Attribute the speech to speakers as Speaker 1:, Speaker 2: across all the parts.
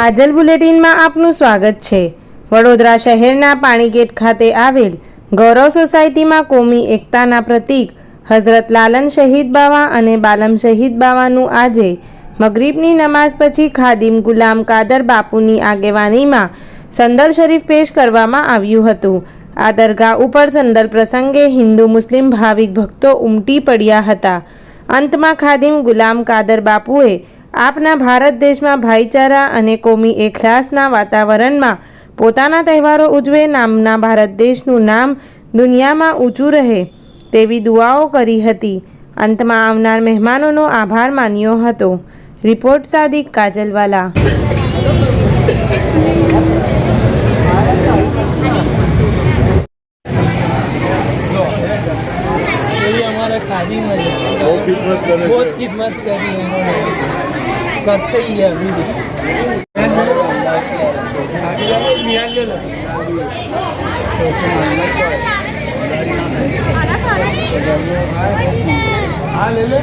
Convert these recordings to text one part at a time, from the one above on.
Speaker 1: કાજલ બુલેટિનમાં આપનું સ્વાગત છે। વડોદરા શહેરના પાણીગેટ ખાતે આવેલ ગૌરવ સોસાયટીમાં કોમી એકતાના પ્રતીક હઝરત લાલન શહીદ બાવા અને બાલમ શહીદ બાવાનું આજે મગરીબની નમાઝ પછી ખાદિમ ગુલામ કાદર બાપુની આગેવાનીમાં સંદલ શરીફ પેશ કરવામાં આવ્યું હતું। આ દરગાહ ઉપર સંદલ પ્રસંગે હિન્દુ મુસ્લિમ ભાવિક ભક્તો ઉમટી પડ્યા હતા। અંતમાં ખાદિમ ગુલામ કાદર બાપુએ આપના ભારત દેશમાં ભાઈચારા અને કોમી એખલાસના વાતાવરણમાં પોતાના તહેવારો ઉજવે, નામના ભારત દેશનું નામ દુનિયામાં ઊંચું રહે તેવી દુઆઓ કરી હતી। અંતમાં આવનાર મહેમાનોનો આભાર માન્યો હતો। રિપોર્ટ સાદિક કાજલવાલા।
Speaker 2: हमारा खादिम है, बहुत खिदमत करी उन्होंने, करते ही है अभी भी। हाँ ले ले।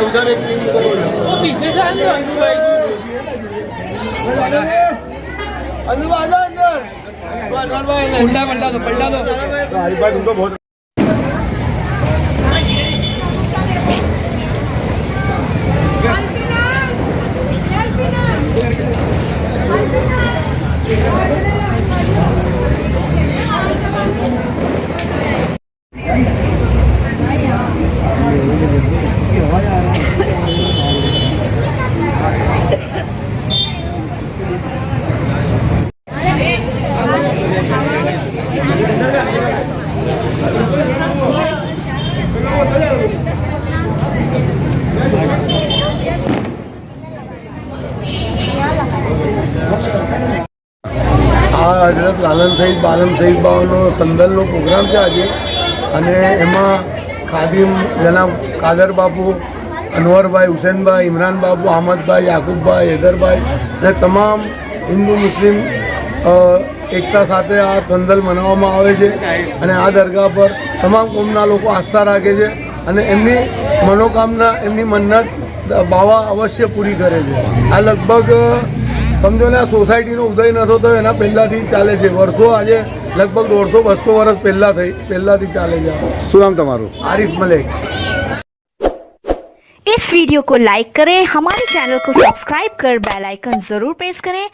Speaker 3: उधर एक
Speaker 2: पीछे से अंदर भाई अंदर पलटा दो
Speaker 3: तुमको बहुत हजरत लालन शहीद बालम शहीद बाવાનો સંદલનો પ્રોગ્રામ છે આજે અને એમાં ખાદિમ જનાબ કાદર બાપુ, અનવરભાઈ, હુસેનભાઈ, ઇમરાન બાપુ, અહમદભાઈ, યાકુબભાઈ, હૈદરભાઈ અને તમામ હિન્દુ મુસ્લિમ એકતા સાથે આ સંદલ મનાવવામાં આવે છે અને આ દરગાહ પર તમામ કોમના લોકો આસ્થા રાખે છે અને એમની મનોકામના, એમની મન્નત બાવા અવશ્ય પૂરી કરે છે। આ લગભગ સમજો ને આ સોસાયટીનો ઉદય નહોતો તો એના પહેલાંથી ચાલે છે। વર્ષો આજે લગભગ 150-200 વર્ષ પહેલાંથી ચાલે છે।
Speaker 4: શું નામ તમારું?
Speaker 3: आरिफ मलिक।
Speaker 5: इस वीडियो को लाइक करें, हमारे चैनल को सब्सक्राइब कर बेल आइकन जरूर प्रेस करें